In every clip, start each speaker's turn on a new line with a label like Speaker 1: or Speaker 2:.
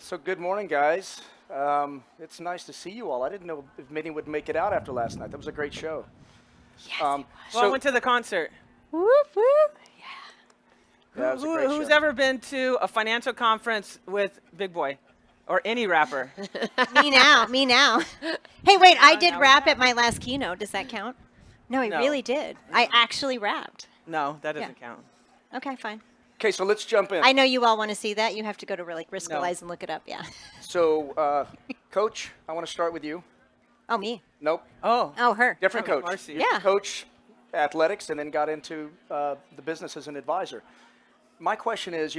Speaker 1: So good morning, guys. It's nice to see you all. I didn't know if many would make it out after last night. That was a great show.
Speaker 2: Well, I went to the concert.
Speaker 3: Whoop, whoop.
Speaker 1: Yeah, it was a great
Speaker 2: Who's
Speaker 1: show.
Speaker 2: ever been to a financial conference with Big Boy or any rapper?
Speaker 3: Me now. Hey, wait, I did
Speaker 2: now
Speaker 3: rap
Speaker 2: we
Speaker 3: at my last keynote. Does that count? No, I
Speaker 2: No.
Speaker 3: really did. I actually rapped.
Speaker 2: No, that doesn't count.
Speaker 3: Okay, fine.
Speaker 1: Okay, so let's jump in.
Speaker 3: I know you all want to see that. You have to go to Riskalyze and look it up. Yeah.
Speaker 1: So, Coach, I want to start with you.
Speaker 3: Oh, me.
Speaker 1: Nope,
Speaker 2: Oh.
Speaker 3: Oh, her.
Speaker 1: different coach.
Speaker 2: Marcy.
Speaker 1: Used to
Speaker 3: Yeah.
Speaker 1: coach athletics and then got into the business as an advisor. My question is,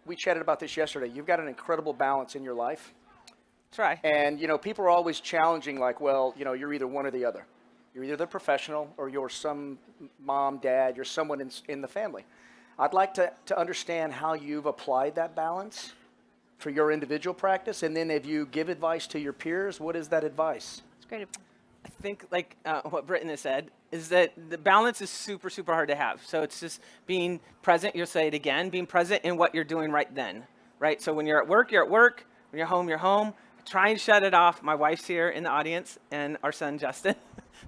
Speaker 1: we chatted about this yesterday. You've got an incredible balance in your life.
Speaker 2: Try.
Speaker 1: And, people are always challenging, like, well, you're either one or the other. You're either the professional or you're some mom, dad, you're someone in the family. I'd like to understand how you've applied that balance for your individual practice. And then if you give advice to your peers, what is that advice?
Speaker 3: It's great.
Speaker 2: I think like what Britton has said is that the balance is super, super hard to have. So it's just being present. You'll say it again, being present in what you're doing right then, right? So when you're at work, you're at work. When you're home, you're home. Try and shut it off. My wife's here in the audience and our son, Justin.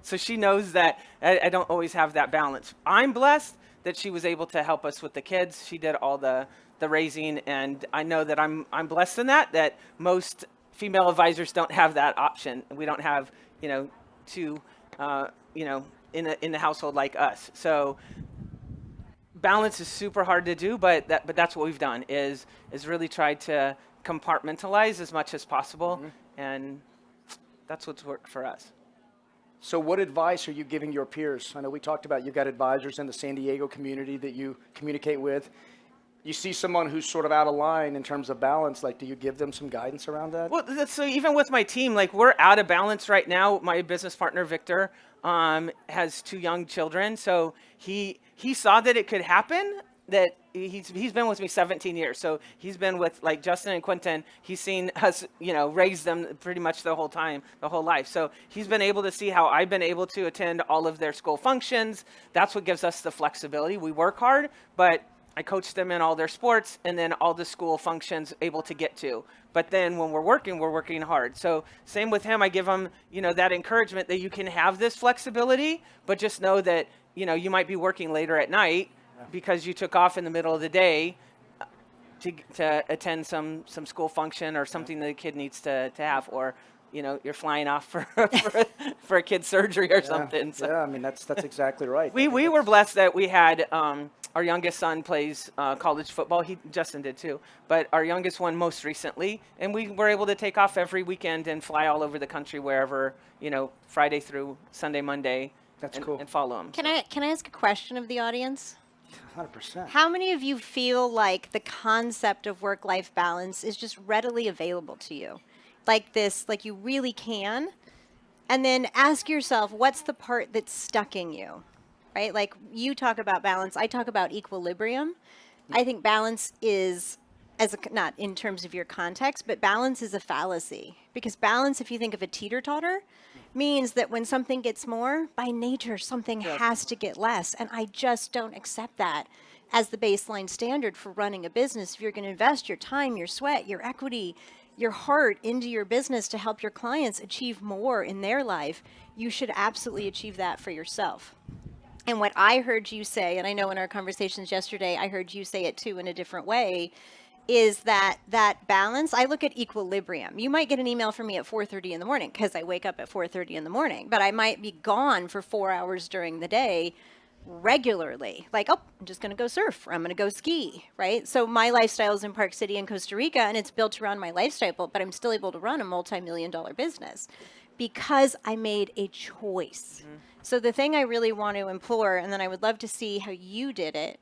Speaker 2: So she knows that I don't always have that balance. I'm blessed that she was able to help us with the kids. She did all the raising, and I know that I'm blessed in that most female advisors don't have that option. We don't have, two, in the household like us. So balance is super hard to do, but that's what we've done is really try to compartmentalize as much as possible, and that's what's worked for us.
Speaker 1: So what advice are you giving your peers? I know we talked about you've got advisors in the San Diego community that you communicate with. You see someone who's sort of out of line in terms of balance, like do you give them some guidance around that?
Speaker 2: Well, so even with my team, like we're out of balance right now. My business partner, Victor, has 2 young children. So he saw that it could happen, that he's been with me 17 years. So he's been with like Justin and Quentin. He's seen us, raise them pretty much the whole time, the whole life. So he's been able to see how I've been able to attend all of their school functions. That's what gives us the flexibility. We work hard, but I coach them in all their sports and then all the school functions able to get to. But then when we're working hard. So same with him. I give him, that encouragement that you can have this flexibility, but just know that, you might be working later at night because you took off in the middle of the day to attend some school function or something that the kid needs to have, or you're flying off for a kid's surgery or something. So.
Speaker 1: Yeah, I mean that's exactly right.
Speaker 2: We were blessed that we had our youngest son plays college football. Justin did too, but our youngest one most recently, and we were able to take off every weekend and fly all over the country wherever, Friday through Sunday, Monday.
Speaker 1: That's cool.
Speaker 2: And follow him.
Speaker 3: Can I ask a question of the audience?
Speaker 1: 100%.
Speaker 3: How many of you feel like the concept of work-life balance is just readily available to you? Like you really can? And then ask yourself, what's the part that's stuck in you? Right? Like you talk about balance, I talk about equilibrium. I think balance is, not in terms of your context, but balance is a fallacy. Because balance, if you think of a teeter-totter, means that when something gets more, by nature, something has to get less. And I just don't accept that as the baseline standard for running a business. If you're going to invest your time, your sweat, your equity, your heart into your business to help your clients achieve more in their life, you should absolutely achieve that for yourself. And what I heard you say, and I know in our conversations yesterday, I heard you say it too in a different way, is that balance. I look at equilibrium. You might get an email from me at 4:30 in the morning because I wake up at 4:30 in the morning, but I might be gone for 4 hours during the day regularly. Like, oh, I'm just going to go surf, or I'm going to go ski, right? So my lifestyle is in Park City in Costa Rica, and it's built around my lifestyle, but I'm still able to run a multi-million-dollar business because I made a choice. So the thing I really want to implore, and then I would love to see how you did it,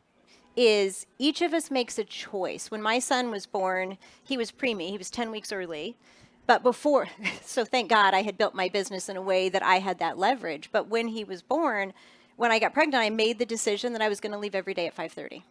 Speaker 3: is each of us makes a choice. When my son was born, he was preemie. He was 10 weeks early. But before, so thank God I had built my business in a way that I had that leverage. But when he was born, when I got pregnant, I made the decision that I was going to leave every day at 5:30.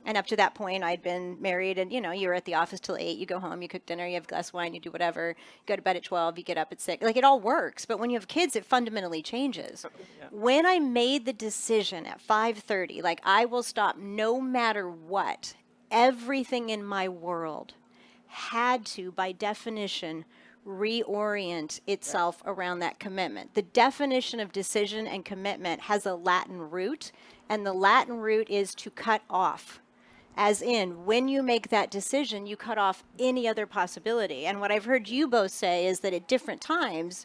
Speaker 3: And up to that point, I'd been married, and you were at the office till 8. You go home, you cook dinner, you have a glass of wine, you do whatever. You go to bed at 12, you get up at 6. Like, it all works. But when you have kids, it fundamentally changes. Yeah. When I made the decision at 5:30, like, I will stop no matter what, everything in my world had to, by definition, reorient itself around that commitment. The definition of decision and commitment has a Latin root, and the Latin root is to cut off. As in, when you make that decision, you cut off any other possibility. And what I've heard you both say is that at different times,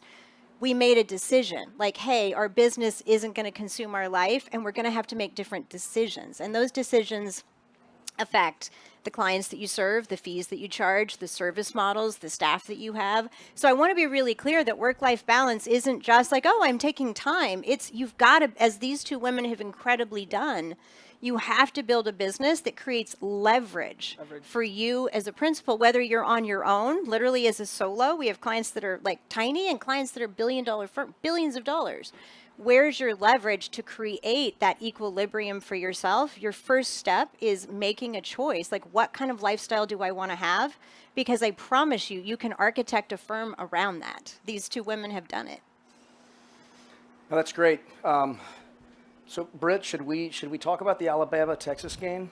Speaker 3: we made a decision like, hey, our business isn't going to consume our life, and we're going to have to make different decisions. And those decisions affect the clients that you serve, the fees that you charge, the service models, the staff that you have. So I want to be really clear that work-life balance isn't just like, oh, I'm taking time. It's you've got to, as these two women have incredibly done, you have to build a business that creates leverage for you as a principal, whether you're on your own, literally as a solo. We have clients that are like tiny and clients that are billions of dollars. Where's your leverage to create that equilibrium for yourself? Your first step is making a choice. Like, what kind of lifestyle do I want to have? Because I promise you, you can architect a firm around that. These two women have done it.
Speaker 1: Well, that's great. So, Britt, should we talk about the Alabama-Texas game?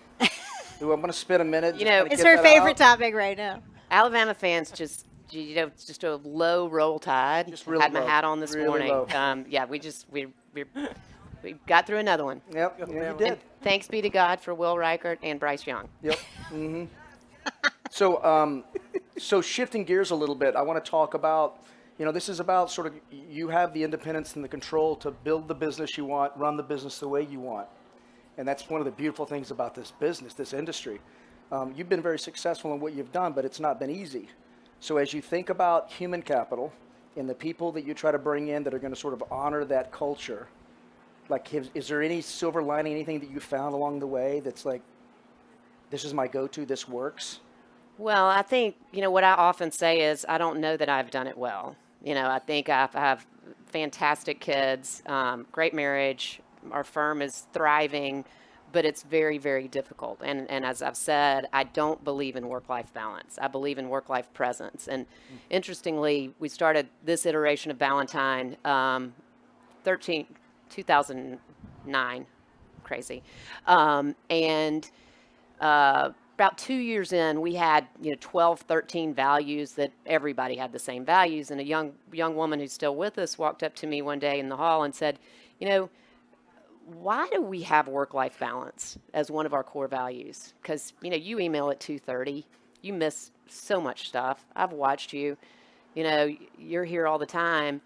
Speaker 1: Do I want to spend a minute?
Speaker 4: You know,
Speaker 3: It's her favorite topic right now.
Speaker 4: Alabama fans just a low roll tide.
Speaker 1: Just real
Speaker 4: Had my
Speaker 1: low.
Speaker 4: hat on this
Speaker 1: Really
Speaker 4: morning.
Speaker 1: low.
Speaker 4: Yeah, we got through another one.
Speaker 1: Yep, yeah, you did.
Speaker 4: And thanks be to God for Will Reichert and Bryce Young.
Speaker 1: Yep. So shifting gears a little bit, I want to talk about, this is about sort of you have the independence and the control to build the business you want, run the business the way you want. And that's one of the beautiful things about this business, this industry. You've been very successful in what you've done, but it's not been easy. So as you think about human capital and the people that you try to bring in that are going to sort of honor that culture, like is there any silver lining, anything that you found along the way that's like, this is my go-to, this works?
Speaker 4: Well, I think, what I often say is I don't know that I've done it well. I think I have fantastic kids, great marriage. Our firm is thriving, but it's very, very difficult. And as I've said, I don't believe in work-life balance. I believe in work-life presence. And interestingly, we started this iteration of Ballantine 2009, crazy. About 2 years in, we had 12, 13 values that everybody had the same values. And a young woman who's still with us walked up to me one day in the hall and said, why do we have work-life balance as one of our core values? Because you email at 2:30, you miss so much stuff. I've watched you. You're here all the time.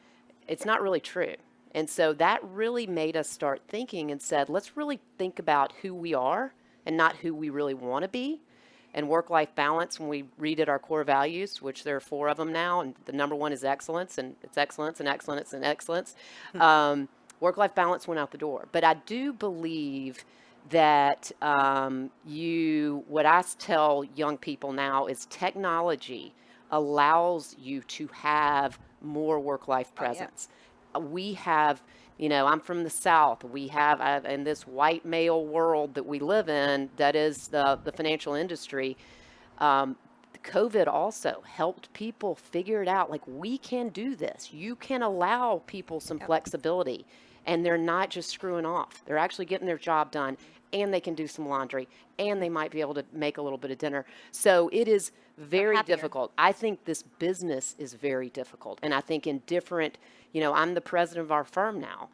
Speaker 4: It's not really true. And so that really made us start thinking and said, let's really think about who we are and not who we really want to be. And work-life balance, when we redid our core values, which there are 4 of them now, and the number 1 is excellence, and it's excellence and excellence and excellence. Work-life balance went out the door. But I do believe that what I tell young people now is technology allows you to have more work-life presence. We have, I'm from the South. We have, in this white male world that we live in, that is the financial industry, COVID also helped people figure it out. Like, we can do this. You can allow people some flexibility, and they're not just screwing off. They're actually getting their job done, and they can do some laundry, and they might be able to make a little bit of dinner. So it is very difficult. I think this business is very difficult, and I think in different, I'm the president of our firm now,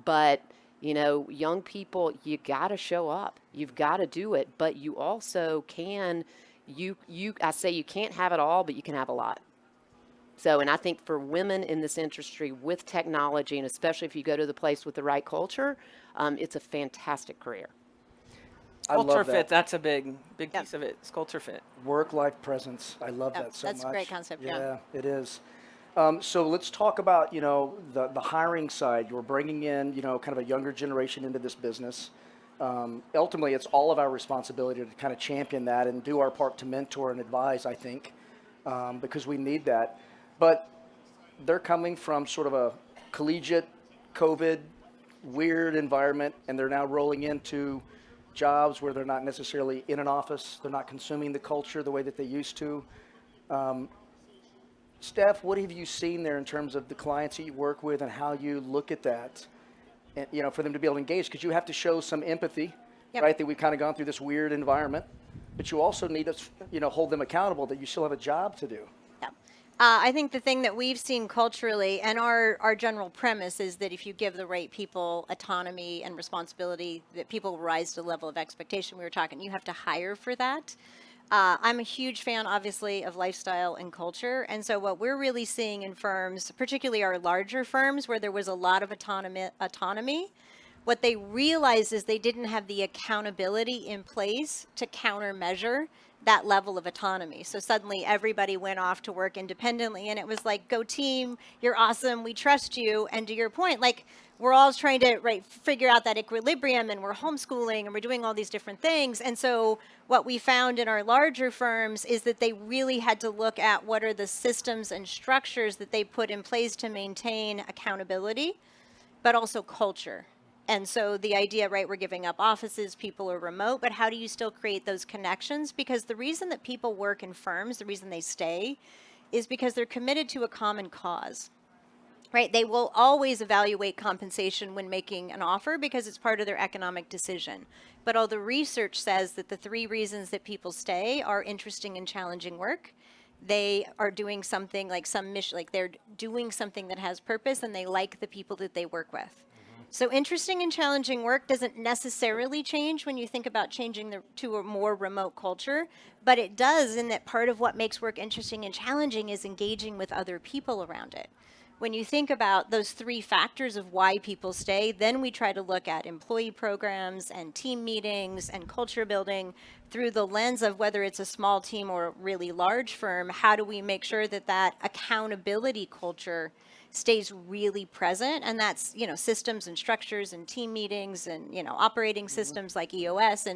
Speaker 4: but young people, you got to show up. You've got to do it, but you also can. I say you can't have it all, but you can have a lot. So, and I think for women in this industry with technology, and especially if you go to the place with the right culture, it's a fantastic career.
Speaker 2: Culture fit, that's a big piece of it. It's culture fit.
Speaker 1: Work-life presence. I love that so much.
Speaker 3: That's a great concept,
Speaker 1: Yeah, it is. So let's talk about, the hiring side. You're bringing in, kind of a younger generation into this business. Ultimately, it's all of our responsibility to kind of champion that and do our part to mentor and advise, I think, because we need that. But they're coming from sort of a collegiate, COVID, weird environment, and they're now rolling into jobs where they're not necessarily in an office. They're not consuming the culture the way that they used to. Steph, what have you seen there in terms of the clients that you work with and how you look at that, and, for them to be able to engage? Because you have to show some empathy, right? That we've kind of gone through this weird environment. but you also need to, hold them accountable that you still have a job to do.
Speaker 3: Yeah. I think the thing that we've seen culturally, and our general premise is that if you give the right people autonomy and responsibility, that people will rise to the level of expectation. We were talking, you have to hire for that. I'm a huge fan, obviously, of lifestyle and culture. And so what we're really seeing in firms, particularly our larger firms where there was a lot of autonomy, what they realized is they didn't have the accountability in place to countermeasure that level of autonomy. So suddenly everybody went off to work independently, and it was like, go team, you're awesome, we trust you. And to your point, like, we're all trying to figure out that equilibrium, and we're homeschooling and we're doing all these different things. And so what we found in our larger firms is that they really had to look at what are the systems and structures that they put in place to maintain accountability, but also culture. And so the idea, right, we're giving up offices, people are remote, but how do you still create those connections? Because the reason that people work in firms, the reason they stay, is because they're committed to a common cause, right? They will always evaluate compensation when making an offer because it's part of their economic decision. But all the research says that the 3 reasons that people stay are interesting and challenging work. They are doing something like some mission, like they're doing something that has purpose, and they like the people that they work with. So interesting and challenging work doesn't necessarily change when you think about changing to a more remote culture, but it does in that part of what makes work interesting and challenging is engaging with other people around it. When you think about those 3 factors of why people stay, then we try to look at employee programs and team meetings and culture building through the lens of whether it's a small team or a really large firm. How do we make sure that that accountability culture stays really present? And that's, systems and structures and team meetings and, operating systems like EOS.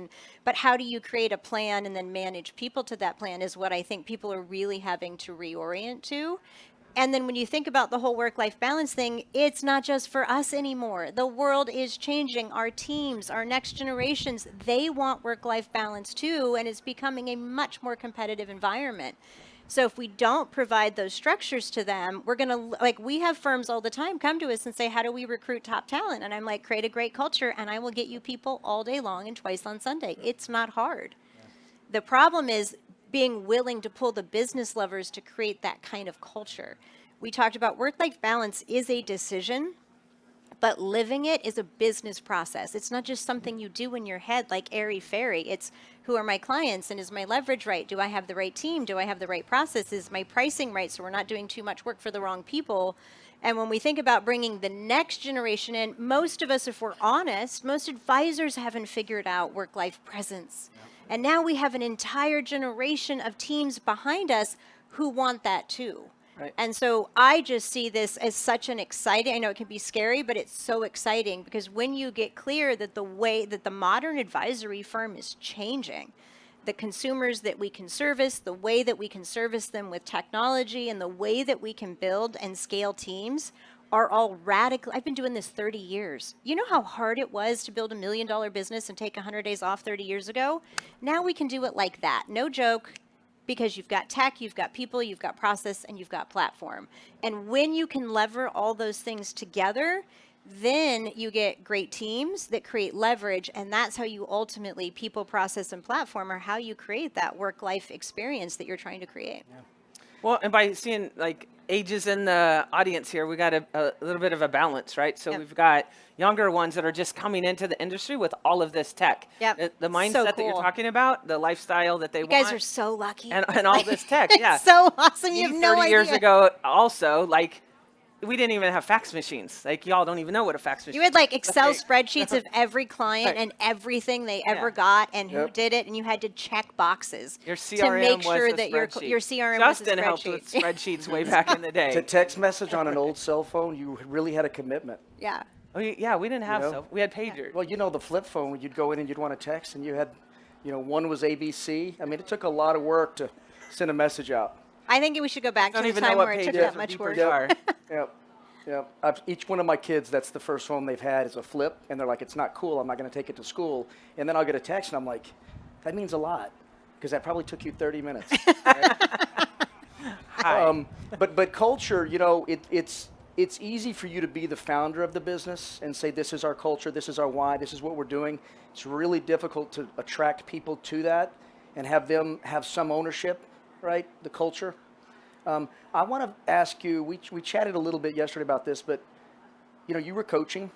Speaker 3: But how do you create a plan and then manage people to that plan is what I think people are really having to reorient to. And then when you think about the whole work-life balance thing, it's not just for us anymore. The world is changing. Our teams, our next generations, they want work-life balance too, and it's becoming a much more competitive environment. So if we don't provide those structures to them, we're going to, we have firms all the time come to us and say, how do we recruit top talent? And I'm like, create a great culture, and I will get you people all day long and twice on Sunday. It's not hard. Yeah. The problem is being willing to pull the business levers to create that kind of culture. We talked about work-life balance is a decision, but living it is a business process. It's not just something you do in your head like airy-fairy. It's who are my clients, and is my leverage right? Do I have the right team? Do I have the right process? Is my pricing right so we're not doing too much work for the wrong people? And when we think about bringing the next generation in, most of us, if we're honest, most advisors haven't figured out work-life presence. Yeah. And now we have an entire generation of teams behind us who want that too. Right. And so I just see this as such an exciting, I know it can be scary, but it's so exciting because when you get clear that the way that the modern advisory firm is changing, the consumers that we can service, the way that we can service them with technology, and the way that we can build and scale teams are all radical. I've been doing this 30 years. You know how hard it was to build $1 million business and take 100 days off 30 years ago? Now we can do it like that. No joke. Because you've got tech, you've got people, you've got process, and you've got platform. And when you can lever all those things together, then you get great teams that create leverage, and that's how you ultimately, people, process, and platform are how you create that work-life experience that you're trying to create.
Speaker 2: Yeah. Well, and by seeing ages in the audience here, we got a little bit of a balance, right? So we've got younger ones that are just coming into the industry with all of this tech.
Speaker 3: Yep.
Speaker 2: The mindset
Speaker 3: So
Speaker 2: that you're
Speaker 3: cool.
Speaker 2: talking about, the lifestyle that they want.
Speaker 3: You guys are so lucky.
Speaker 2: And all this tech, yeah.
Speaker 3: It's so awesome. You have no
Speaker 2: 30
Speaker 3: idea.
Speaker 2: years ago, also, we didn't even have fax machines. Y'all don't even know what a fax machine is.
Speaker 3: You had Excel spreadsheets of every client and everything they ever got and who did it, and you had to check boxes
Speaker 2: Your
Speaker 3: to
Speaker 2: CRM
Speaker 3: make
Speaker 2: was
Speaker 3: sure
Speaker 2: a
Speaker 3: that your
Speaker 2: spreadsheet.
Speaker 3: CRM
Speaker 2: Justin
Speaker 3: was a
Speaker 2: helped with
Speaker 3: spreadsheet.
Speaker 2: spreadsheets way back in the day.
Speaker 1: To text message on an old cell phone, you really had a commitment.
Speaker 3: Yeah.
Speaker 2: Oh, yeah, we didn't have we had pagers.
Speaker 1: Well, the flip phone, you'd go in and you'd want to text, and you had, one was ABC. I mean, it took a lot of work to send a message out.
Speaker 3: I think we should go back
Speaker 2: Don't
Speaker 3: to the
Speaker 2: even know
Speaker 3: time
Speaker 2: what
Speaker 3: where it took
Speaker 2: pages
Speaker 3: that
Speaker 2: or
Speaker 3: much work.
Speaker 2: beepers are.
Speaker 1: Yep. Each one of my kids, that's the first phone they've had is a flip, and they're like, it's not cool, I'm not going to take it to school. And then I'll get a text, and I'm like, that means a lot, because that probably took you 30 minutes. Right? But culture, it's easy for you to be the founder of the business and say, this is our culture, this is our why, this is what we're doing. It's really difficult to attract people to that. and have them have some ownership, right? The culture. I want to ask you. We chatted a little bit yesterday about this, but you were coaching,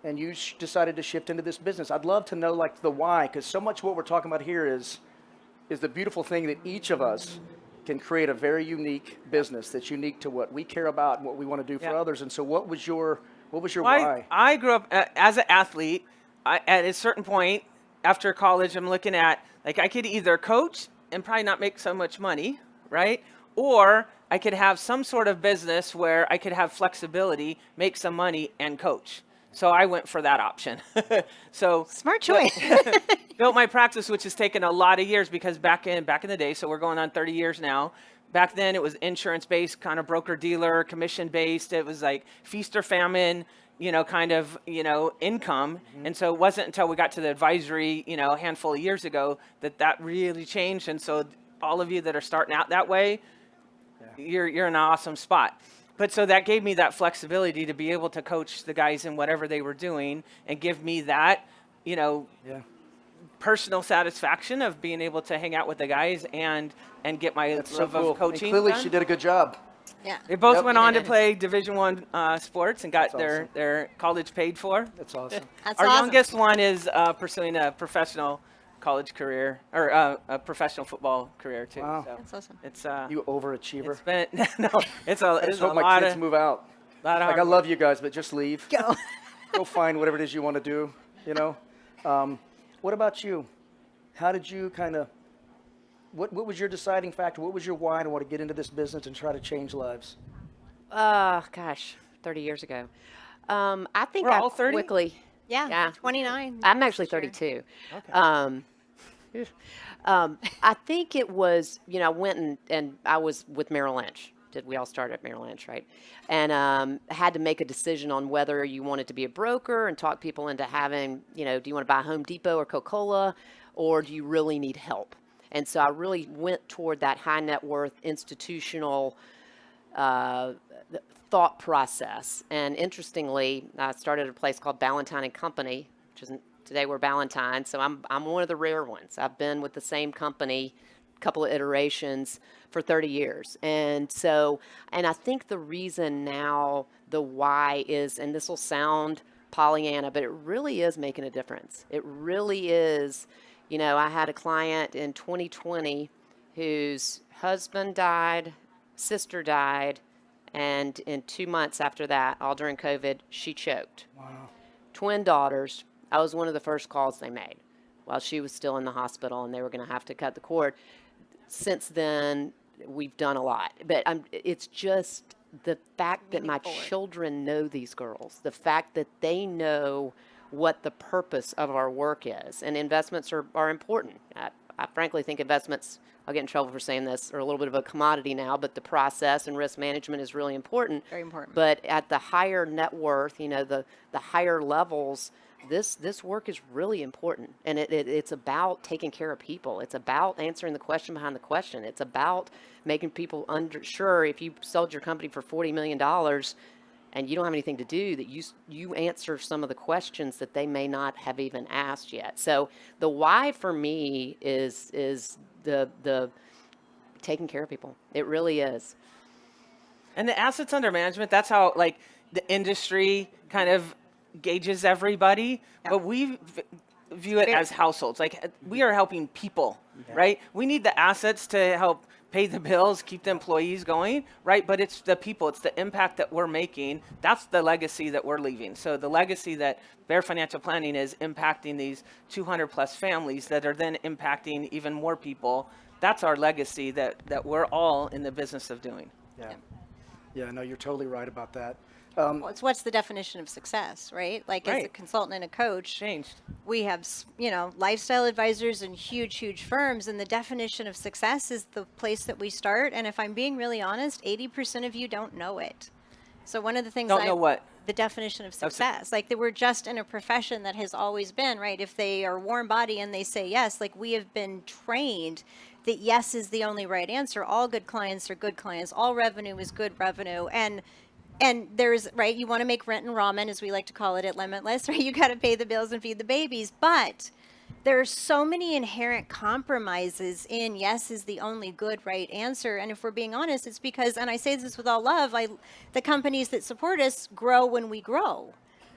Speaker 1: and you decided to shift into this business. I'd love to know like the why, because so much what we're talking about here is the beautiful thing that each of us can create a very unique business that's unique to what we care about and what we want to do for
Speaker 2: Yeah.
Speaker 1: others. And so, what was your
Speaker 2: Well,
Speaker 1: why?
Speaker 2: I grew up as an athlete. At a certain point after college, I'm looking at like I could either coach and probably not make so much money, right? Or I could have some sort of business where I could have flexibility, make some money, and coach. So I went for that option. So
Speaker 3: Smart choice.
Speaker 2: built my practice, which has taken a lot of years because back in the day, so we're going on 30 years now. Back then, it was insurance based, kind of broker dealer, commission based. It was like feast or famine, kind of income. And so it wasn't until we got to the advisory, a handful of years ago that really changed. And so all of you that are starting out that way, you're in an awesome spot. But so that gave me that flexibility to be able to coach the guys in whatever they were doing and give me that,
Speaker 1: Yeah.
Speaker 2: personal satisfaction of being able to hang out with the guys and get my
Speaker 1: That's so
Speaker 2: love
Speaker 1: cool.
Speaker 2: of coaching.
Speaker 1: And clearly,
Speaker 2: done.
Speaker 1: she did a good job.
Speaker 3: Yeah.
Speaker 2: They both
Speaker 1: Yep.
Speaker 2: went on to play Division I sports and got
Speaker 1: That's awesome.
Speaker 2: their college paid for.
Speaker 1: That's awesome.
Speaker 3: That's
Speaker 2: Our
Speaker 3: awesome.
Speaker 2: youngest one is pursuing a professional college career or a professional football career too.
Speaker 1: Wow.
Speaker 2: So
Speaker 3: That's awesome.
Speaker 2: it's
Speaker 1: You overachiever.
Speaker 2: it's been no, it's a
Speaker 1: I
Speaker 2: it's
Speaker 1: just
Speaker 2: a
Speaker 1: hope my
Speaker 2: lot
Speaker 1: kids
Speaker 2: of
Speaker 1: move out.
Speaker 2: lot of
Speaker 1: Like, I
Speaker 2: hard
Speaker 1: love you guys, but just leave.
Speaker 3: Go.
Speaker 1: Go find whatever it is you want to do. What about you? How did you kind of? What was your deciding factor? What was your why to want to get into this business and try to change lives?
Speaker 4: Gosh, 30 years ago. I think
Speaker 2: We're
Speaker 4: I
Speaker 2: all 30?
Speaker 4: quickly.
Speaker 3: Yeah.
Speaker 4: Yeah.
Speaker 3: 29.
Speaker 4: I'm actually
Speaker 3: Sure.
Speaker 4: 32.
Speaker 2: Okay.
Speaker 4: I think it was, I went and I was with Merrill Lynch. We all started at Merrill Lynch, right? And had to make a decision on whether you wanted to be a broker and talk people into having, do you want to buy Home Depot or Coca-Cola, or do you really need help? And so I really went toward that high net worth institutional thought process. And interestingly, I started a place called Ballantyne and Company, which isn't today we're Ballantyne. So I'm one of the rare ones. I've been with the same company, a couple of iterations for 30 years. And I think the reason now, the why is, and this will sound Pollyanna, but it really is making a difference. It really is. I had a client in 2020 whose husband died, sister died, and in 2 months after that, all during COVID, she choked.
Speaker 1: Wow.
Speaker 4: Twin daughters. I was one of the first calls they made while she was still in the hospital and they were going to have to cut the cord. Since then, we've done a lot. But it's just the fact that my children know these girls, the fact that they know what the purpose of our work is. And investments are important. I frankly think investments, I'll get in trouble for saying this, are a little bit of a commodity now, but the process and risk management is really important.
Speaker 3: Very important.
Speaker 4: But at the higher net worth, the higher levels, this work is really important. And it's about taking care of people. It's about answering the question behind the question. It's about making people sure if you sold your company for $40 million and you don't have anything to do, that you answer some of the questions that they may not have even asked yet. So the why for me is the taking care of people. It really is.
Speaker 2: And the assets under management, that's how like the industry kind of gauges everybody, but we view it as households. Like we are helping people, right? We need the assets to help pay the bills, keep the employees going, right? But it's the people, it's the impact that we're making. That's the legacy that we're leaving. So the legacy that Bear Financial Planning is impacting these 200 plus families that are then impacting even more people. That's our legacy that we're all in the business of doing.
Speaker 1: Yeah. Yeah, no, you're totally right about that.
Speaker 3: Well, it's what's the definition of success, right? Like as a
Speaker 2: Right.
Speaker 3: consultant and a coach,
Speaker 2: Changed.
Speaker 3: we have, lifestyle advisors and huge firms, and the definition of success is the place that we start. And if I'm being really honest, 80% of you don't know it. So one of the things
Speaker 2: Don't know what?
Speaker 3: the definition of success, like that we're just in a profession that has always been, right? If they are warm body and they say yes, like we have been trained that yes is the only right answer. All good clients are good clients. All revenue is good revenue. And there's, right, you want to make rent and ramen, as we like to call it at Limitless, right? You got to pay the bills and feed the babies. But There are so many inherent compromises in yes is the only good right answer. And if we're being honest, it's because, and I say this with all love, the companies that support us grow when we grow.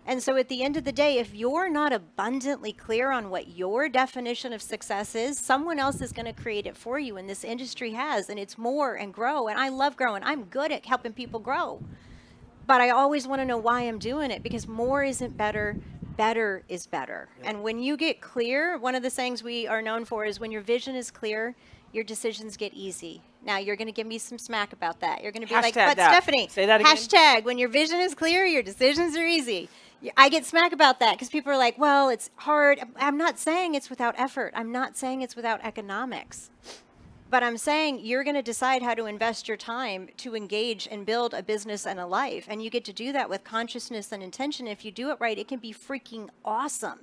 Speaker 3: And so at the end of the day, if you're not abundantly clear on what your definition of success is, someone else is going to create it for you. And this industry has, and it's more and grow. And I love growing. I'm good at helping people grow. But I always want to know why I'm doing it, because more isn't better. Better is better. Yep. And when you get clear, one of the things we are known for is when your vision is clear, your decisions get easy. Now, you're going to give me some smack about that. You're going to be like, but
Speaker 2: that.
Speaker 3: Stephanie,
Speaker 2: Say that again.
Speaker 3: hashtag, when your vision is clear, your decisions are easy. I get smack about that because people are like, well, it's hard. I'm not saying it's without effort. I'm not saying it's without economics. But I'm saying you're going to decide how to invest your time to engage and build a business and a life. And you get to do that with consciousness and intention. If you do it right, it can be freaking awesome.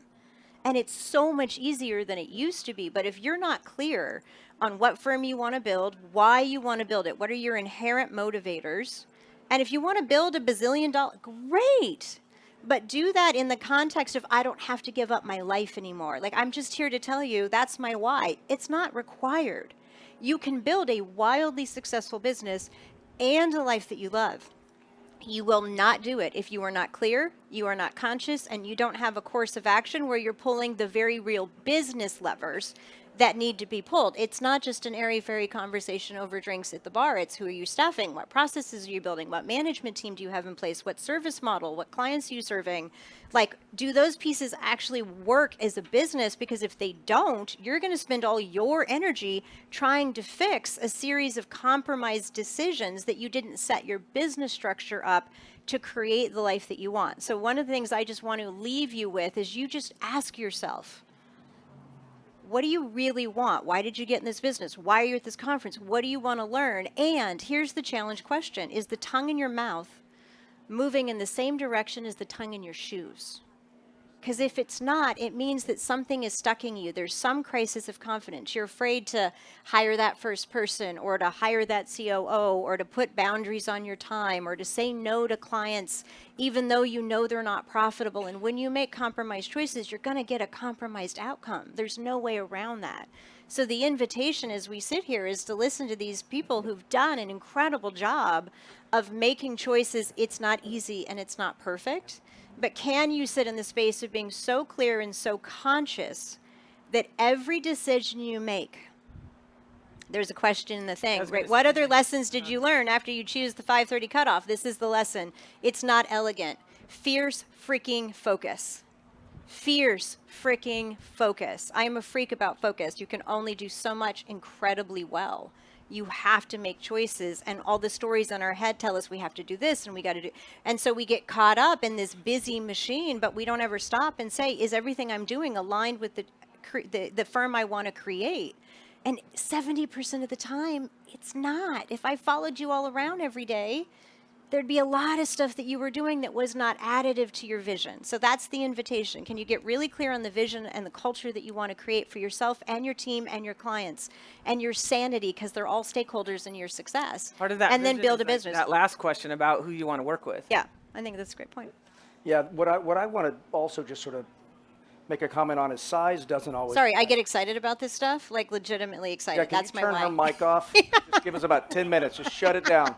Speaker 3: And it's so much easier than it used to be. But if you're not clear on what firm you want to build, why you want to build it, what are your inherent motivators, and if you want to build $1 billion, great. But do that in the context of, I don't have to give up my life anymore. Like, I'm just here to tell you that's my why. It's not required. You can build a wildly successful business and a life that you love. You will not do it if you are not clear, you are not conscious, and you don't have a course of action where you're pulling the very real business levers that need to be pulled. It's not just an airy-fairy conversation over drinks at the bar. It's who are you staffing? What processes are you building? What management team do you have in place? What service model? What clients are you serving? Like, do those pieces actually work as a business? Because if they don't, you're going to spend all your energy trying to fix a series of compromised decisions that you didn't set your business structure up to create the life that you want. So one of the things I just want to leave you with is you just ask yourself, what do you really want? Why did you get in this business? Why are you at this conference? What do you want to learn? And here's the challenge question. Is the tongue in your mouth moving in the same direction as the tongue in your shoes? Because if it's not, it means that something is stuck in you. There's some crisis of confidence. You're afraid to hire that first person, or to hire that COO, or to put boundaries on your time, or to say no to clients even though you know they're not profitable. And when you make compromised choices, you're going to get a compromised outcome. There's no way around that. So the invitation as we sit here is to listen to these people who've done an incredible job of making choices. It's not easy and it's not perfect. But can you sit in the space of being so clear and so conscious that every decision you make, there's a question in the thing, right? What other lessons did you learn after you choose the 5:30 cutoff? This is the lesson. It's not elegant. Fierce freaking focus. Fierce freaking focus. I am a freak about focus. You can only do so much incredibly well. You have to make choices, and all the stories in our head tell us we have to do this and we got to do. And so we get caught up in this busy machine, but we don't ever stop and say, is everything I'm doing aligned with the firm I want to create? And 70% of the time, it's not. If I followed you all around every day, there'd be a lot of stuff that you were doing that was not additive to your vision. So that's the invitation. Can you get really clear on the vision and the culture that you want to create for yourself and your team and your clients and your sanity, because they're all stakeholders in your success.
Speaker 2: Part of that,
Speaker 3: and then build a business.
Speaker 2: That last question about who you want to work with.
Speaker 3: Yeah, I think that's a great point.
Speaker 1: Yeah, what I want to also just sort of make a comment on is size doesn't always.
Speaker 3: Sorry, I get excited about this stuff, like legitimately excited.
Speaker 1: Yeah, can
Speaker 3: That's
Speaker 1: you
Speaker 3: my
Speaker 1: turn
Speaker 3: why.
Speaker 1: her mic off? Just give us about 10 minutes. Just shut it down.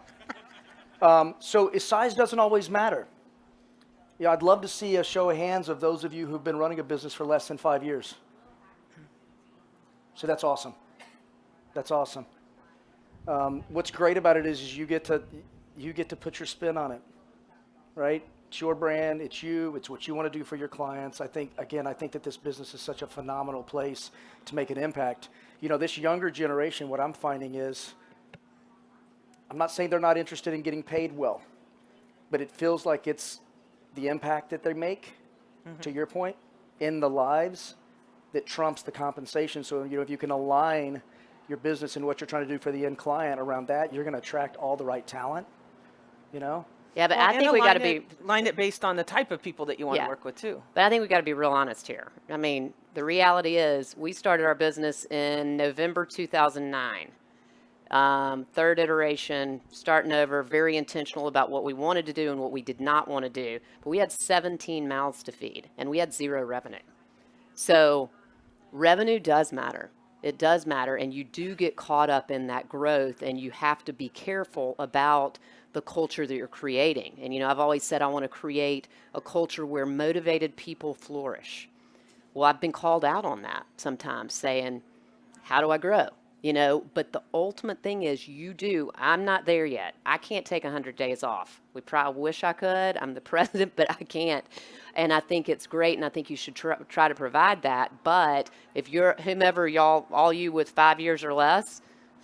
Speaker 1: So size doesn't always matter. Yeah, I'd love to see a show of hands of those of you who've been running a business for less than 5 years. So that's awesome. That's awesome. What's great about it is you get to put your spin on it, right? It's your brand. It's you. It's what you want to do for your clients. I think that this business is such a phenomenal place to make an impact. You know, this younger generation, what I'm finding is, I'm not saying they're not interested in getting paid well, but it feels like it's the impact that they make, to your point, in the lives that trumps the compensation. So, you know, if you can align your business and what you're trying to do for the end client around that, you're going to attract all the right talent, you know?
Speaker 4: Yeah, but
Speaker 2: Well,
Speaker 4: I think we got to be
Speaker 2: line it based on the type of people that you want
Speaker 4: Yeah.
Speaker 2: to work with too.
Speaker 4: But I think we got to be real honest here. I mean, the reality is we started our business in November 2009. Third iteration, starting over, very intentional about what we wanted to do and what we did not want to do. But we had 17 mouths to feed and we had zero revenue. So revenue does matter. It does matter, and you do get caught up in that growth, and you have to be careful about the culture that you're creating. And, I've always said I want to create a culture where motivated people flourish. Well, I've been called out on that sometimes, saying, how do I grow? But the ultimate thing is I'm not there yet. I can't take 100 days off. We probably wish I could. I'm the president, but I can't. And I think it's great, and I think you should try to provide that. But if you're whomever all you with 5 years or less,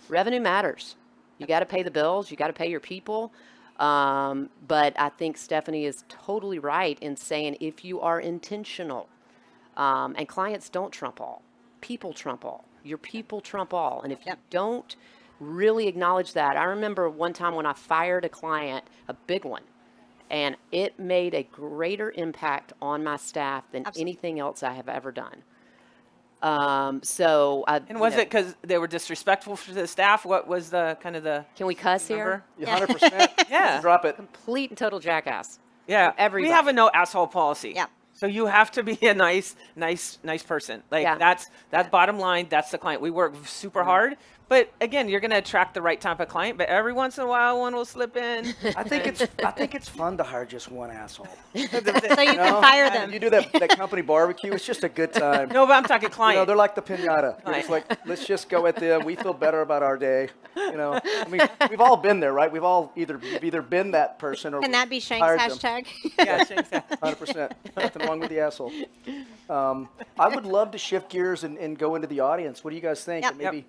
Speaker 4: revenue matters. You got to pay the bills. You got to pay your people. But I think Stephanie is totally right in saying if you are intentional, and clients don't trump all, people trump all. Your people trump all. And if you don't really acknowledge that, I remember one time when I fired a client, a big one, and it made a greater impact on my staff than anything else I have ever done. And
Speaker 2: was it because they were disrespectful to the staff? What was the kind of the?
Speaker 4: Can we cuss
Speaker 2: number?
Speaker 4: here?
Speaker 1: 100%.
Speaker 2: Yeah.
Speaker 1: Drop it.
Speaker 4: Complete and total jackass.
Speaker 2: Yeah.
Speaker 4: Everybody.
Speaker 2: We have a no asshole policy.
Speaker 3: Yeah.
Speaker 2: So you have to be a nice person. Like that's bottom line. That's the client. We work super hard, but again, you're going to attract the right type of client. But every once in a while, one will slip in.
Speaker 1: I think it's fun to hire just one asshole.
Speaker 3: So you can fire them.
Speaker 1: You do that company barbecue. It's just a good time.
Speaker 2: No, but I'm talking client.
Speaker 1: They're like the piñata. It's like, let's just go at the. We feel better about our day. I mean, we've all been there, right? We've all either been that person or.
Speaker 3: Can that be Shank's
Speaker 1: hired them.
Speaker 3: hashtag?
Speaker 2: Yeah, Shank's
Speaker 1: 100%. Nothing wrong with the asshole. I would love to shift gears and go into the audience. What do you guys think?
Speaker 3: Yep.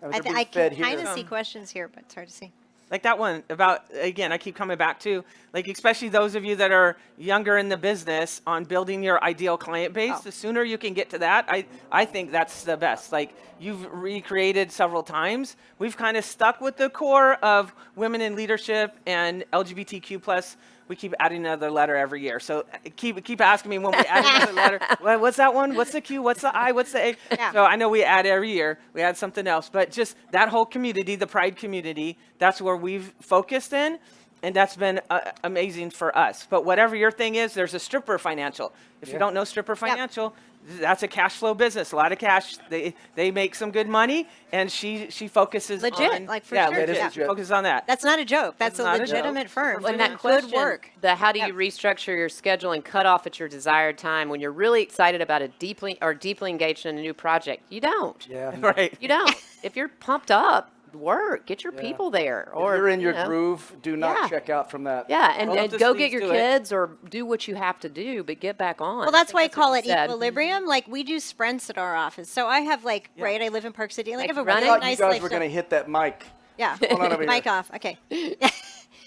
Speaker 1: And maybe
Speaker 3: I
Speaker 1: fed
Speaker 3: can kind
Speaker 1: here.
Speaker 3: of see questions here, but it's hard to see.
Speaker 2: Like that one about, again, I keep coming back to, like, especially those of you that are younger in the business on building your ideal client base. The sooner you can get to that, I think that's the best. Like, you've recreated several times. We've kind of stuck with the core of women in leadership and LGBTQ plus. We keep adding another letter every year. So keep asking me when we add another letter. Well, what's that one? What's the Q? What's the I? What's the A?
Speaker 3: Yeah.
Speaker 2: So I know we add every year. We add something else. But just that whole community, the Pride community, that's where we've focused in. And that's been amazing for us. But whatever your thing is, there's a Stripper Financial. If you don't know Stripper Financial, that's a cash flow business. A lot of cash. They make some good money, and she focuses
Speaker 3: Legit,
Speaker 2: on
Speaker 3: like for sure.
Speaker 1: it is legit.
Speaker 2: focuses on that.
Speaker 3: That's not a joke. That's a
Speaker 2: not a
Speaker 3: legitimate firm.
Speaker 4: And that
Speaker 3: Good
Speaker 4: question,
Speaker 3: work.
Speaker 4: how do you restructure your schedule and cut off at your desired time when you're really excited about deeply engaged in a new project? You don't.
Speaker 1: Yeah.
Speaker 2: Right.
Speaker 4: You don't. If you're pumped up, work. Get your people there. Or
Speaker 1: If you're in your groove, do not check out from that.
Speaker 4: Yeah, and
Speaker 2: Roll up the
Speaker 4: go
Speaker 2: sleeves,
Speaker 4: get your
Speaker 2: do it.
Speaker 4: kids or do what you have to do, but get back on.
Speaker 3: Well, that's why I call
Speaker 4: what
Speaker 3: it
Speaker 4: you said.
Speaker 3: equilibrium. Like, we do sprints at our office. So I have, I live in Park City. Like, I have a
Speaker 4: running?
Speaker 3: really
Speaker 1: I thought
Speaker 3: nice
Speaker 1: you guys
Speaker 3: lifestyle.
Speaker 1: were going to hit that mic.
Speaker 3: Yeah.
Speaker 1: Hold on over
Speaker 3: Mic
Speaker 1: here.
Speaker 3: off. Okay.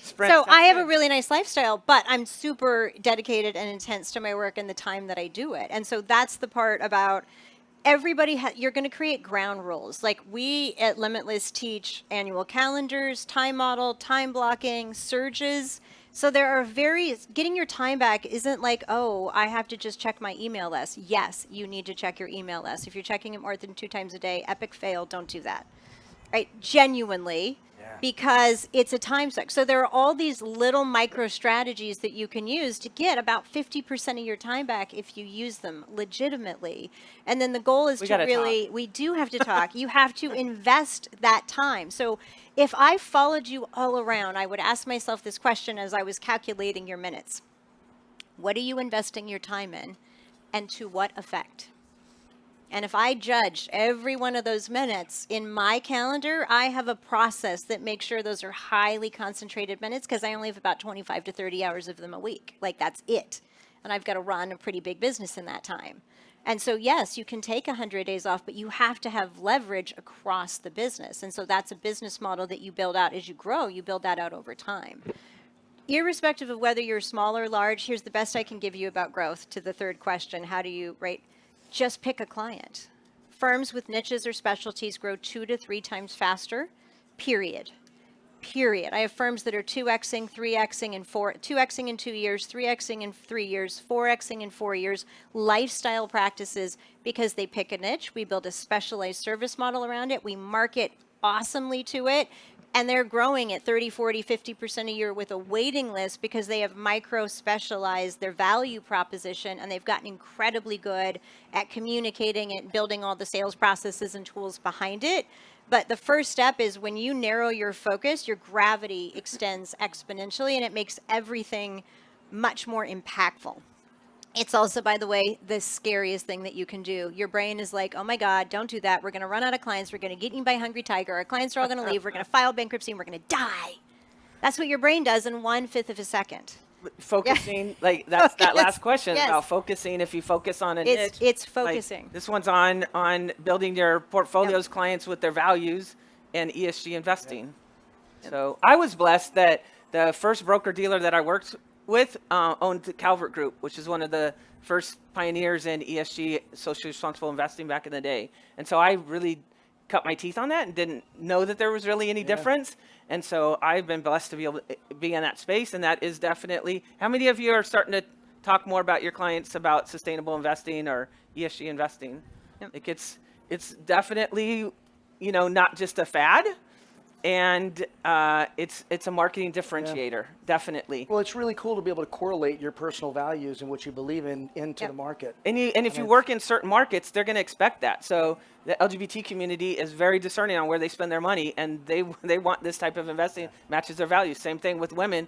Speaker 2: Sprint,
Speaker 3: So
Speaker 2: that's
Speaker 3: I have
Speaker 2: good.
Speaker 3: a really nice lifestyle, but I'm super dedicated and intense to my work and the time that I do it. And so that's the part about everybody. You're going to create ground rules. Like, we at Limitless teach annual calendars, time model, time blocking, surges. So there are getting your time back isn't like, oh, I have to just check my email list. Yes, you need to check your email list. If you're checking it more than 2 times a day, epic fail, don't do that. Right? Genuinely. Because it's a time suck. So there are all these little micro strategies that you can use to get about 50% of your time back if you use them legitimately. And then the goal is we do have to talk. You have to invest that time. So if I followed you all around, I would ask myself this question as I was calculating your minutes. What are you investing your time in, and to what effect? And if I judged every one of those minutes in my calendar, I have a process that makes sure those are highly concentrated minutes because I only have about 25 to 30 hours of them a week. Like, that's it. And I've got to run a pretty big business in that time. And so, yes, you can take 100 days off, but you have to have leverage across the business. And so that's a business model that you build out as you grow. You build that out over time. Irrespective of whether you're small or large, here's the best I can give you about growth to the third question. How do you rate? Just pick a client. Firms with niches or specialties grow 2 to 3 times faster, period. I have firms that are 2xing, 3xing, and 2xing in 2 years, 3xing in 3 years, 4xing in 4 years, lifestyle practices because they pick a niche. We build a specialized service model around it. We market awesomely to it. and they're growing at 30, 40, 50% a year with a waiting list because they have micro specialized their value proposition, and they've gotten incredibly good at communicating it, building all the sales processes and tools behind it. But the first step is when you narrow your focus, your gravity extends exponentially, and it makes everything much more impactful. It's also, by the way, the scariest thing that you can do. Your brain is like, oh my God, don't do that. We're going to run out of clients. We're going to get eaten by a hungry tiger. Our clients are all going to leave. We're going to file bankruptcy and we're going to die. That's what your brain does in 1/5 of a second.
Speaker 2: Focusing, like that's that
Speaker 3: Focus.
Speaker 2: last question
Speaker 3: Yes.
Speaker 2: about focusing. If you focus on a niche,
Speaker 3: It's
Speaker 2: like,
Speaker 3: focusing.
Speaker 2: this one's on building your portfolio's clients with their values and ESG investing. So I was blessed that the first broker dealer that I worked with owned the Calvert Group, which is one of the first pioneers in ESG, socially responsible investing back in the day. And so I really cut my teeth on that and didn't know that there was really any difference. And so I've been blessed to be able to be in that space. And that is definitely, how many of you are starting to talk more about your clients about sustainable investing or ESG investing?
Speaker 3: Yep.
Speaker 2: Like it's definitely, not just a fad. And it's a marketing differentiator, definitely.
Speaker 1: Well, it's really cool to be able to correlate your personal values and what you believe in into the market.
Speaker 2: And if you work in certain markets, they're going to expect that. So the LGBT community is very discerning on where they spend their money, and they want this type of investing matches their values. Same thing with women.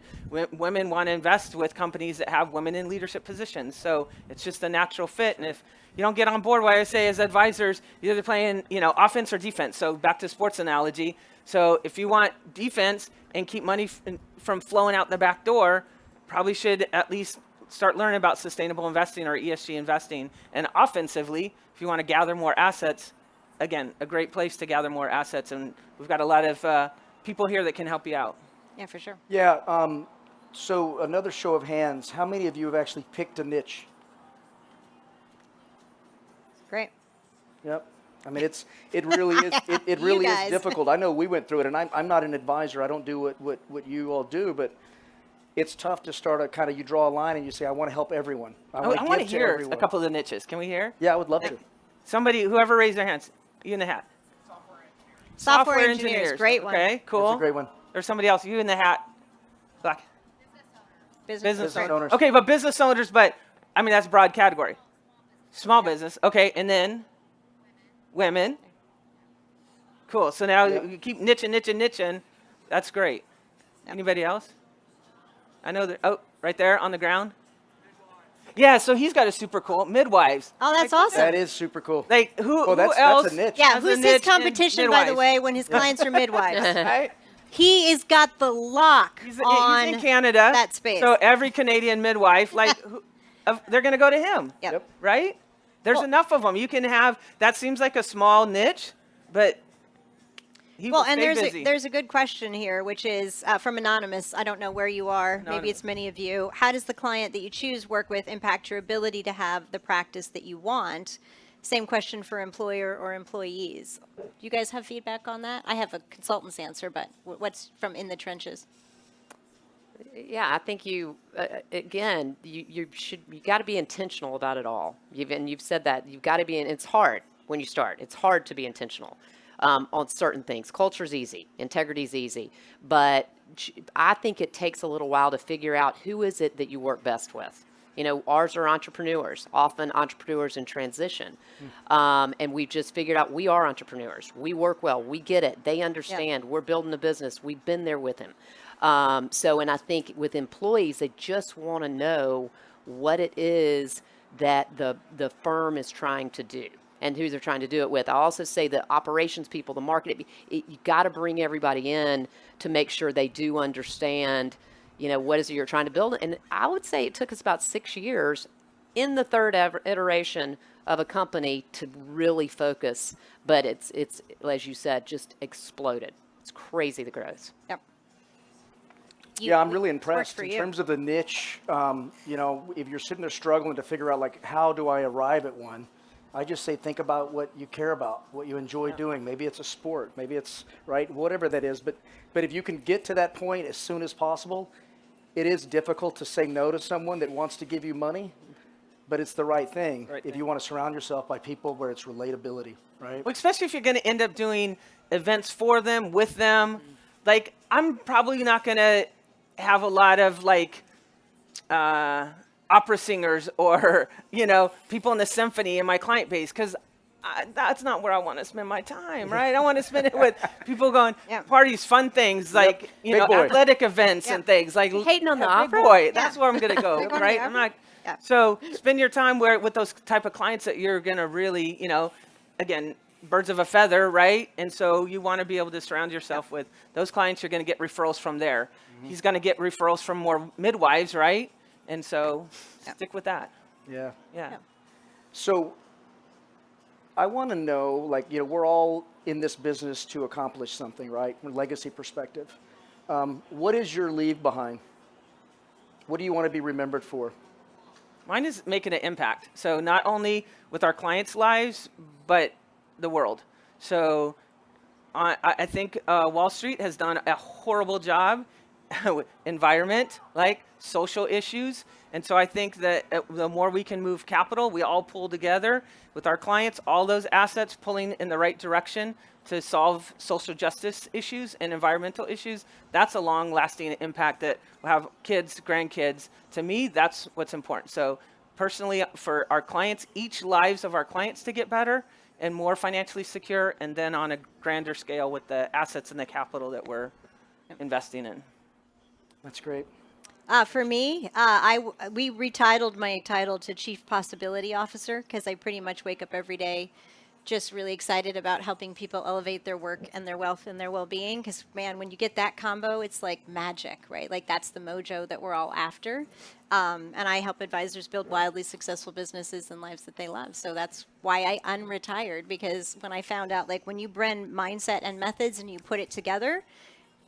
Speaker 2: Women want to invest with companies that have women in leadership positions. So it's just a natural fit. And if you don't get on board, what I say as advisors, you're either playing offense or defense. So back to sports analogy. So if you want defense and keep money from flowing out the back door, probably should at least start learning about sustainable investing or ESG investing. And offensively, if you want to gather more assets, again, a great place to gather more assets. And we've got a lot of people here that can help you out.
Speaker 3: Yeah, for sure.
Speaker 1: Yeah. So another show of hands. How many of you have actually picked a niche?
Speaker 3: Great.
Speaker 1: Yep. I mean, it really is. It really is
Speaker 3: guys.
Speaker 1: difficult. I know we went through it, and I'm not an advisor. I don't do what you all do, but it's tough to start a kind of, you draw a line and you say, I want to help everyone.
Speaker 2: I want to
Speaker 1: give
Speaker 2: hear
Speaker 1: everyone.
Speaker 2: a couple of the niches. Can we hear?
Speaker 1: Yeah, I would love to.
Speaker 2: Somebody, whoever raised their hands, you in the hat.
Speaker 3: Software engineers. Great one.
Speaker 2: Okay, cool.
Speaker 1: That's a great one.
Speaker 2: There's somebody else. You in the hat. Black. Business
Speaker 1: owners.
Speaker 2: Okay, but business owners, but I mean, that's a broad category. Small business. Okay, and then women. Cool. So now you keep niching. That's great. Anybody else? I know that. Oh, right there on the ground. Yeah, so he's got a super cool midwives.
Speaker 3: Oh, that's awesome.
Speaker 1: That is super cool.
Speaker 2: Like who
Speaker 1: that's
Speaker 2: else?
Speaker 1: a niche.
Speaker 3: Yeah,
Speaker 2: has a
Speaker 3: who's
Speaker 2: niche
Speaker 3: his
Speaker 2: in
Speaker 3: competition, by the
Speaker 2: midwives?
Speaker 3: way, when his clients are midwives?
Speaker 2: Right?
Speaker 3: He has got the lock
Speaker 2: He's
Speaker 3: on
Speaker 2: in Canada.
Speaker 3: that space.
Speaker 2: So every Canadian midwife, like, they're going to go to him.
Speaker 3: Yep.
Speaker 2: Right? There's enough of them. You can have, that seems like a small niche, but he will
Speaker 3: Well, and
Speaker 2: stay busy.
Speaker 3: there's a good question here, which is from Anonymous. I don't know where you are. Maybe
Speaker 2: Anonymous.
Speaker 3: it's many of you. How does the client that you choose work with impact your ability to have the practice that you want? Same question for employer or employees. Do you guys have feedback on that? I have a consultant's answer, but what's from in the trenches?
Speaker 4: Yeah, I think you got to be intentional about it all. You've said that you've got to be. It's hard when you start. It's hard to be intentional on certain things. Culture's easy, integrity's easy, but I think it takes a little while to figure out who is it that you work best with. Ours are entrepreneurs, often entrepreneurs in transition. And we've just figured out we are entrepreneurs. We work well. We get it. They understand. We're building a business. We've been there with him. And I think with employees, they just want to know what it is that the firm is trying to do and who they're trying to do it with. I also say the operations people, the marketing, you got to bring everybody in to make sure they do understand what is it you're trying to build? And I would say it took us about 6 years in the third iteration of a company to really focus. But it's as you said, just exploded. It's crazy, the growth.
Speaker 3: Yep.
Speaker 1: Yeah, I'm really
Speaker 3: It works
Speaker 1: impressed
Speaker 3: for
Speaker 1: in
Speaker 3: you.
Speaker 1: terms of the niche. If you're sitting there struggling to figure out, like, how do I arrive at one? I just say, think about what you care about, what you enjoy doing. Maybe it's a sport, maybe it's, whatever that is. But if you can get to that point as soon as possible, it is difficult to say no to someone that wants to give you money, but it's the right thing if you want to surround yourself by people where it's relatability, right?
Speaker 2: Well, especially if you're going to end up doing events for them, with them, like I'm probably not gonna have a lot of like opera singers or people in the symphony in my client base because that's not where I want to spend my time, right? I want to spend it with people going
Speaker 3: Yeah.
Speaker 2: parties, fun things like
Speaker 1: Big boy.
Speaker 2: athletic events
Speaker 3: Yeah.
Speaker 2: and things like
Speaker 4: Hating on the
Speaker 2: big
Speaker 4: opera?
Speaker 2: boy. That's where I'm gonna go,
Speaker 3: You're going to
Speaker 2: right?
Speaker 3: the
Speaker 2: I'm
Speaker 3: opera?
Speaker 2: not.
Speaker 3: Yeah.
Speaker 2: So spend your time with those type of clients that you're gonna really, again, birds of a feather, right? And so you want to be able to surround yourself with those clients. You're going to get referrals from there. He's going to get referrals from more midwives, right? And so stick with that.
Speaker 1: Yeah.
Speaker 2: Yeah.
Speaker 1: So I want to know, like, we're all in this business to accomplish something, right? From a legacy perspective. What is your leave behind? What do you want to be remembered for?
Speaker 2: Mine is making an impact. So not only with our clients' lives, but the world. So I think Wall Street has done a horrible job with environment, like social issues. And so I think that the more we can move capital, we all pull together with our clients, all those assets pulling in the right direction to solve social justice issues and environmental issues. That's a long-lasting impact that will have kids, grandkids. To me, that's what's important. So personally, for our clients, each lives of our clients to get better and more financially secure, and then on a grander scale with the assets and the capital that we're investing in.
Speaker 1: That's great.
Speaker 3: For me, we retitled my title to Chief Possibility Officer because I pretty much wake up every day just really excited about helping people elevate their work and their wealth and their well-being. Because, man, when you get that combo, it's like magic, right? Like that's the mojo that we're all after. And I help advisors build wildly successful businesses and lives that they love. So that's why I unretired, because when I found out, like, when you blend mindset and methods and you put it together,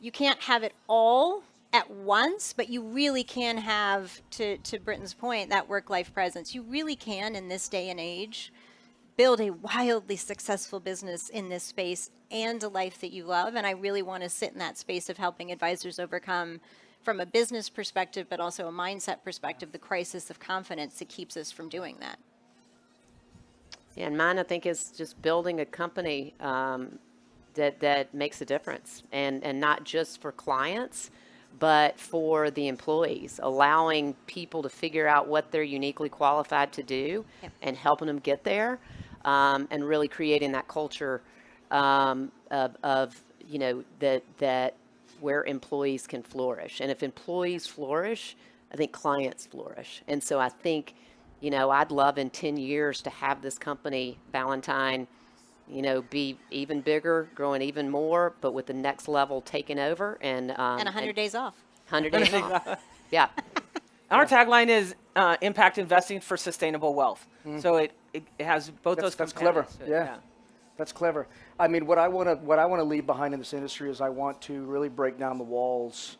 Speaker 3: you can't have it all at once, but you really can have, to Britton's point, that work-life presence. You really can, in this day and age, build a wildly successful business in this space and a life that you love. And I really want to sit in that space of helping advisors overcome, from a business perspective, but also a mindset perspective, the crisis of confidence that keeps us from doing that.
Speaker 4: Yeah, and mine, I think, is just building a company that makes a difference, and not just for clients, but for the employees, allowing people to figure out what they're uniquely qualified to do and helping them get there, and really creating that culture of that where employees can flourish. And if employees flourish, I think clients flourish. And so I think, I'd love in 10 years to have this company, Valentine, be even bigger, growing even more, but with the next level taken over and
Speaker 3: 100 days off.
Speaker 4: 100 days off. Yeah.
Speaker 2: Our tagline is impact investing for sustainable wealth. So it has both those
Speaker 1: That's clever.
Speaker 2: components.
Speaker 1: Yeah. That's clever. I mean, what I want to leave behind in this industry is I want to really break down the walls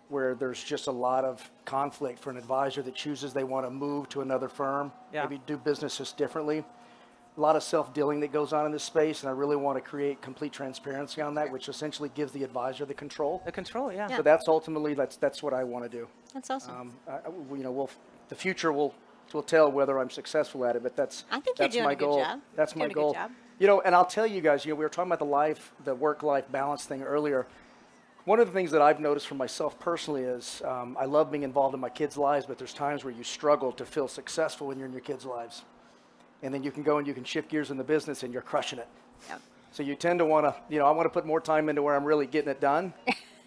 Speaker 1: where there's just a lot of conflict for an advisor that chooses they want to move to another firm, maybe do businesses differently. A lot of self-dealing that goes on in this space, and I really want to create complete transparency on that, which essentially gives the advisor the control.
Speaker 2: The control, yeah.
Speaker 1: So that's ultimately that's what I want to do.
Speaker 3: That's awesome.
Speaker 1: The future will tell whether I'm successful at it, but
Speaker 3: I think you're
Speaker 1: that's
Speaker 3: doing
Speaker 1: my
Speaker 3: a good
Speaker 1: goal.
Speaker 3: job.
Speaker 1: That's
Speaker 3: You're
Speaker 1: my
Speaker 3: doing a
Speaker 1: goal.
Speaker 3: good job.
Speaker 1: And I'll tell you guys, we were talking about the work-life balance thing earlier. One of the things that I've noticed for myself personally is I love being involved in my kids' lives, but there's times where you struggle to feel successful when you're in your kids' lives. And then you can go and you can shift gears in the business and you're crushing it.
Speaker 3: Yep.
Speaker 1: So you tend to want to, I want to put more time into where I'm really getting it done.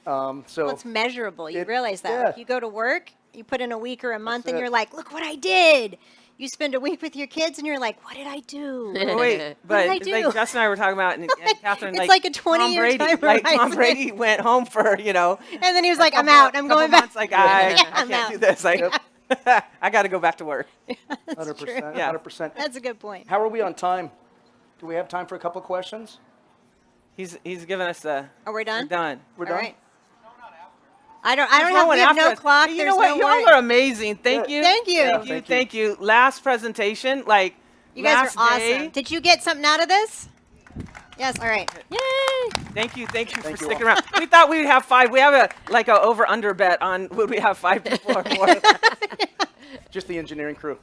Speaker 3: Well, it's measurable. You realize that.
Speaker 1: yeah.
Speaker 3: Like, you go to work, you put in a week or a month, and
Speaker 1: it.
Speaker 3: you're like, look what I did. You spend a week with your kids, and you're like, what did I do?
Speaker 2: Oh, wait, but
Speaker 3: did I
Speaker 2: it's
Speaker 3: do?
Speaker 2: like Justin and I were talking about, and Catherine,
Speaker 3: It's like a 20-year
Speaker 2: Tom Brady,
Speaker 3: time
Speaker 2: like Tom
Speaker 3: horizon.
Speaker 2: Brady went home for,
Speaker 3: And then he was like, I'm out. I'm going back.
Speaker 2: months, like, I
Speaker 3: I'm
Speaker 2: can't
Speaker 3: out.
Speaker 2: do this. Like, I got to go back to work.
Speaker 1: 100%.
Speaker 2: Yeah.
Speaker 1: 100%.
Speaker 3: That's a good point.
Speaker 1: How are we on time? Do we have time for a couple of questions?
Speaker 2: He's given us the.
Speaker 3: Are we done?
Speaker 2: We're done.
Speaker 1: We're
Speaker 3: All
Speaker 1: done?
Speaker 3: right. I don't
Speaker 2: There's
Speaker 3: have,
Speaker 2: one
Speaker 3: we have
Speaker 2: after
Speaker 3: no
Speaker 2: us.
Speaker 3: clock.
Speaker 2: You
Speaker 3: There's
Speaker 2: know what?
Speaker 3: no
Speaker 2: Y'all
Speaker 3: worry.
Speaker 2: are amazing. Thank you.
Speaker 3: Thank you.
Speaker 2: Thank you.
Speaker 1: Thank you.
Speaker 2: Thank you. Last presentation, like
Speaker 3: You guys
Speaker 2: last
Speaker 3: are awesome.
Speaker 2: day.
Speaker 3: Did you get something out of this? Yes. All right. Yay.
Speaker 2: Thank you
Speaker 1: Thank
Speaker 2: for
Speaker 1: you
Speaker 2: sticking
Speaker 1: all.
Speaker 2: around. We thought we'd have 5. We have a over under bet on would we have 5 people or more.
Speaker 1: Just the engineering crew.